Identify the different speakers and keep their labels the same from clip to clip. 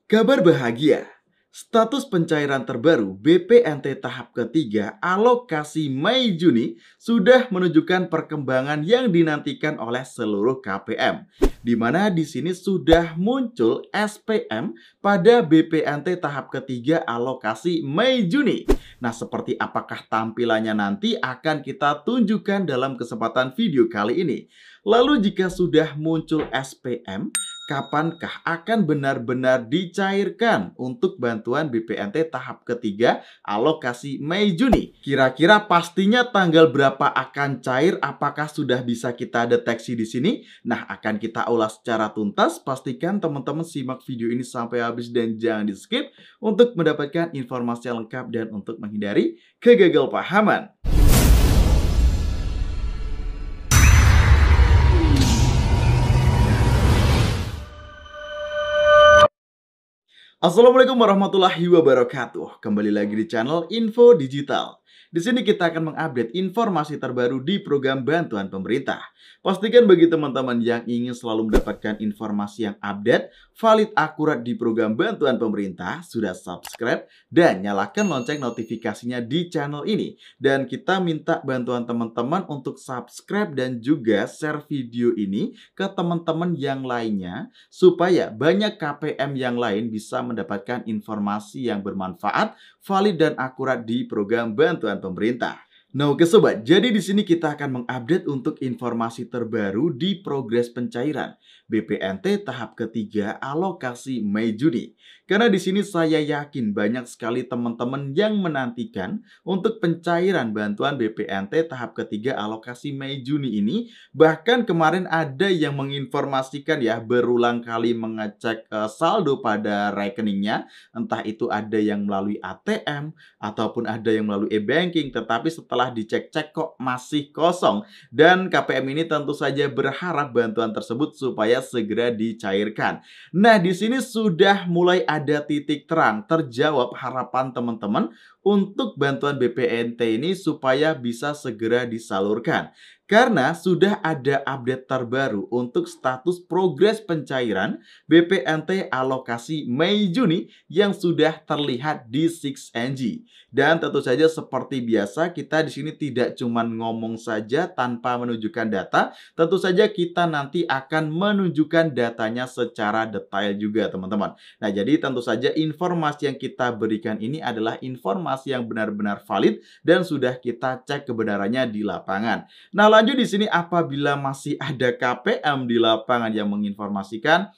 Speaker 1: Kabar bahagia, status pencairan terbaru BPNT tahap ketiga alokasi Mei-Juni sudah menunjukkan perkembangan yang dinantikan oleh seluruh KPM. Di mana di sini sudah muncul SPM pada BPNT tahap ketiga alokasi Mei-Juni. Nah, seperti apakah tampilannya nanti akan kita tunjukkan dalam kesempatan video kali ini. Lalu jika sudah muncul SPM, kapankah akan benar-benar dicairkan untuk bantuan BPNT tahap ketiga alokasi Mei-Juni? Kira-kira pastinya tanggal berapa akan cair? Apakah sudah bisa kita deteksi di sini? Nah, akan kita ulas secara tuntas. Pastikan teman-teman simak video ini sampai habis dan jangan di-skip untuk mendapatkan informasi yang lengkap dan untuk menghindari kegagalpahaman. Assalamualaikum warahmatullahi wabarakatuh. Kembali lagi di channel Info Digital. Di sini kita akan mengupdate informasi terbaru di program bantuan pemerintah. Pastikan bagi teman-teman yang ingin selalu mendapatkan informasi yang update, valid, akurat di program bantuan pemerintah, sudah subscribe dan nyalakan lonceng notifikasinya di channel ini. Dan kita minta bantuan teman-teman untuk subscribe dan juga share video ini ke teman-teman yang lainnya supaya banyak KPM yang lain bisa mendapatkan informasi yang bermanfaat, valid dan akurat di program bantuan pemerintah. Nah, oke sobat, jadi di sini kita akan mengupdate untuk informasi terbaru di progres pencairan BPNT tahap ketiga alokasi Mei-Juni. Karena di sini saya yakin banyak sekali teman-teman yang menantikan untuk pencairan bantuan BPNT tahap ketiga alokasi Mei-Juni ini. Bahkan kemarin ada yang menginformasikan ya, berulang kali mengecek saldo pada rekeningnya. Entah itu ada yang melalui ATM ataupun ada yang melalui e-banking, tetapi setelah dicek-cek kok masih kosong. Dan KPM ini tentu saja berharap bantuan tersebut supaya segera dicairkan. Nah, di sini sudah mulai ada titik terang terjawab harapan teman-teman untuk bantuan BPNT ini supaya bisa segera disalurkan. Karena sudah ada update terbaru untuk status progres pencairan BPNT alokasi Mei-Juni yang sudah terlihat di 6NG. Dan tentu saja seperti biasa kita di sini tidak cuma ngomong saja tanpa menunjukkan data, tentu saja kita nanti akan menunjukkan datanya secara detail juga teman-teman. Nah, jadi tentu saja informasi yang kita berikan ini adalah informasi yang benar-benar valid dan sudah kita cek kebenarannya di lapangan. Nah, lanjut di sini apabila masih ada KPM di lapangan yang menginformasikan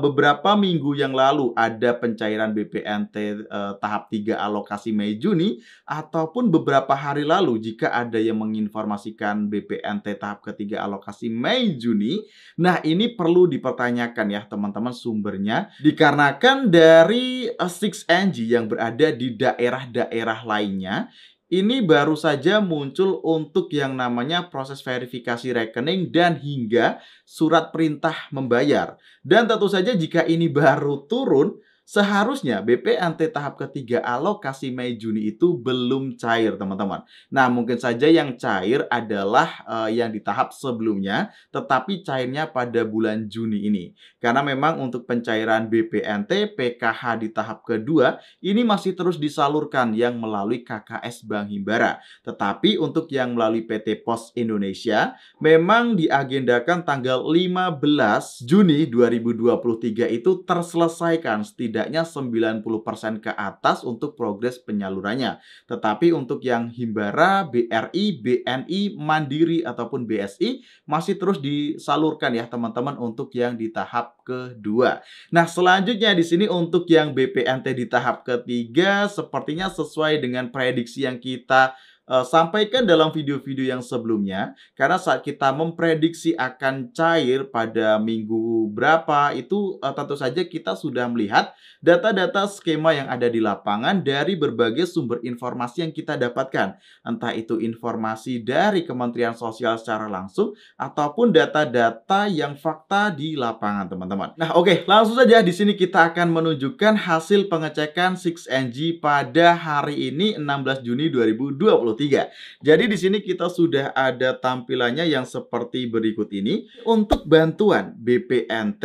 Speaker 1: beberapa minggu yang lalu ada pencairan BPNT tahap 3 alokasi Mei-Juni, ataupun beberapa hari lalu jika ada yang menginformasikan BPNT tahap ketiga alokasi Mei-Juni. Nah, ini perlu dipertanyakan ya teman-teman sumbernya, dikarenakan dari 6NG yang berada di daerah-daerah lainnya ini baru saja muncul untuk yang namanya proses verifikasi rekening dan hingga surat perintah membayar. Dan tentu saja jika ini baru turun, seharusnya BPNT tahap ketiga alokasi Mei-Juni itu belum cair teman-teman. Nah, mungkin saja yang cair adalah yang di tahap sebelumnya, tetapi cairnya pada bulan Juni ini. Karena memang untuk pencairan BPNT PKH di tahap kedua ini masih terus disalurkan yang melalui KKS Bank Himbara. Tetapi untuk yang melalui PT Pos Indonesia memang diagendakan tanggal 15 Juni 2023 itu terselesaikan setidaknya 90% ke atas untuk progres penyalurannya. Tetapi untuk yang Himbara, BRI, BNI, Mandiri ataupun BSI masih terus disalurkan ya teman-teman untuk yang di tahap kedua. Nah, selanjutnya di sini untuk yang BPNT di tahap ketiga sepertinya sesuai dengan prediksi yang kita sampaikan dalam video-video yang sebelumnya. Karena saat kita memprediksi akan cair pada minggu berapa itu tentu saja kita sudah melihat data-data skema yang ada di lapangan dari berbagai sumber informasi yang kita dapatkan. Entah itu informasi dari Kementerian Sosial secara langsung ataupun data-data yang fakta di lapangan, teman-teman. Nah, oke, langsung saja di sini kita akan menunjukkan hasil pengecekan 6NG pada hari ini 16 Juni 2023. 2023. Jadi di sini kita sudah ada tampilannya yang seperti berikut ini. Untuk bantuan BPNT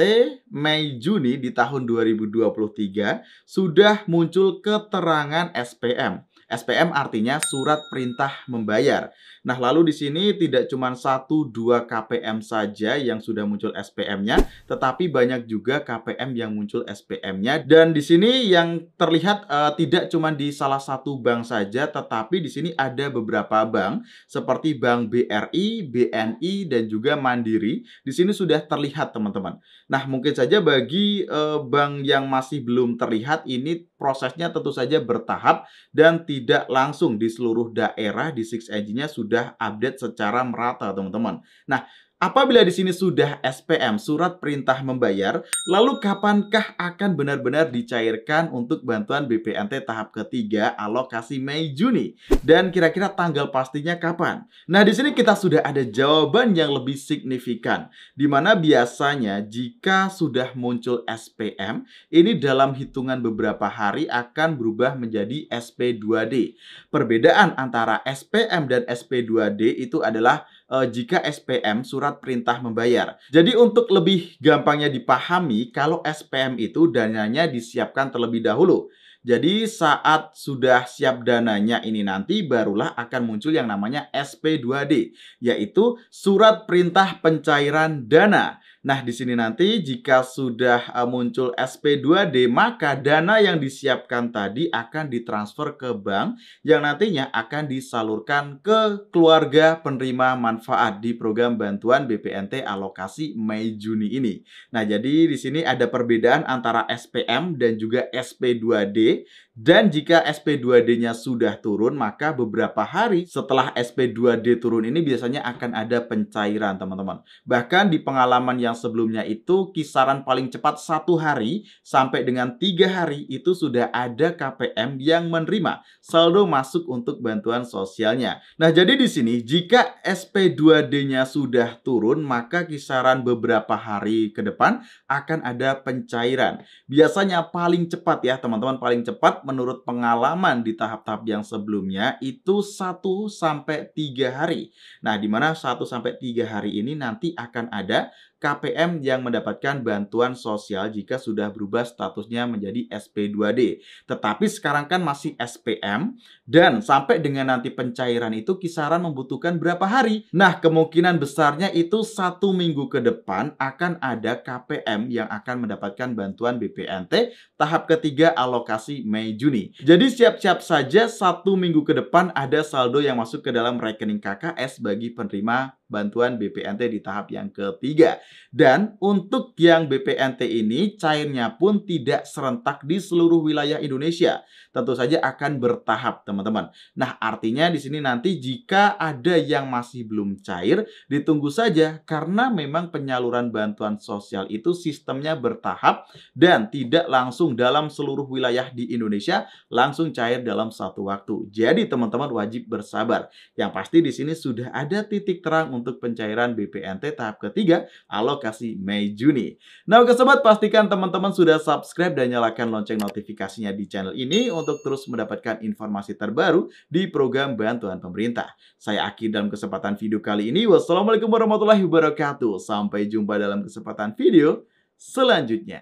Speaker 1: Mei Juni di tahun 2023 sudah muncul keterangan SPM. SPM artinya surat perintah membayar. Nah, lalu di sini tidak cuma 1-2 KPM saja yang sudah muncul SPM-nya, tetapi banyak juga KPM yang muncul SPM-nya. Dan di sini yang terlihat tidak cuma di salah satu bank saja, tetapi di sini ada beberapa bank seperti Bank BRI, BNI, dan juga Mandiri. Di sini sudah terlihat, teman-teman. Nah, mungkin saja bagi bank yang masih belum terlihat, ini prosesnya tentu saja bertahap dan tidak langsung di seluruh daerah di Six Engine-nya sudah update secara merata, teman-teman. Nah, apabila di sini sudah SPM, surat perintah membayar, lalu kapankah akan benar-benar dicairkan untuk bantuan BPNT tahap ketiga alokasi Mei Juni? Dan kira-kira tanggal pastinya kapan? Nah, di sini kita sudah ada jawaban yang lebih signifikan, di mana biasanya jika sudah muncul SPM, ini dalam hitungan beberapa hari akan berubah menjadi SP2D. Perbedaan antara SPM dan SP2D itu adalah jika SPM surat perintah membayar. Jadi untuk lebih gampangnya dipahami, kalau SPM itu dananya disiapkan terlebih dahulu. Jadi saat sudah siap dananya ini nanti barulah akan muncul yang namanya SP2D, yaitu surat perintah pencairan dana. Nah, di sini nanti jika sudah muncul SP2D, maka dana yang disiapkan tadi akan ditransfer ke bank yang nantinya akan disalurkan ke keluarga penerima manfaat di program bantuan BPNT alokasi Mei Juni ini. Nah, jadi di sini ada perbedaan antara SPM dan juga SP2D. Dan jika SP2D-nya sudah turun, maka beberapa hari setelah SP2D turun ini biasanya akan ada pencairan, teman-teman. Bahkan di pengalaman yang sebelumnya itu kisaran paling cepat 1 hari sampai dengan 3 hari itu sudah ada KPM yang menerima saldo masuk untuk bantuan sosialnya. Nah, jadi di sini jika SP2D-nya sudah turun, maka kisaran beberapa hari ke depan akan ada pencairan. Biasanya paling cepat ya, teman-teman, paling cepat menurut pengalaman di tahap-tahap yang sebelumnya itu 1-3 hari. Nah, di mana 1-3 hari ini nanti akan ada KPM yang mendapatkan bantuan sosial jika sudah berubah statusnya menjadi SP2D. Tetapi sekarang kan masih SPM dan sampai dengan nanti pencairan itu kisaran membutuhkan berapa hari? Nah, kemungkinan besarnya itu 1 minggu ke depan akan ada KPM yang akan mendapatkan bantuan BPNT tahap ketiga alokasi Mei Juni. Jadi siap-siap saja 1 minggu ke depan ada saldo yang masuk ke dalam rekening KKS bagi penerima bantuan BPNT di tahap yang ketiga. Dan untuk yang BPNT ini cairnya pun tidak serentak di seluruh wilayah Indonesia. Tentu saja akan bertahap, teman-teman. Nah, artinya di sini nanti jika ada yang masih belum cair, ditunggu saja karena memang penyaluran bantuan sosial itu sistemnya bertahap dan tidak langsung dalam seluruh wilayah di Indonesia langsung cair dalam satu waktu. Jadi teman-teman wajib bersabar. Yang pasti di sini sudah ada titik terang untuk pencairan BPNT tahap ketiga alokasi Mei Juni. Nah, oke sobat, pastikan teman-teman sudah subscribe dan nyalakan lonceng notifikasinya di channel ini untuk terus mendapatkan informasi terbaru di program bantuan pemerintah. Saya Aki dalam kesempatan video kali ini. Wassalamualaikum warahmatullahi wabarakatuh. Sampai jumpa dalam kesempatan video selanjutnya.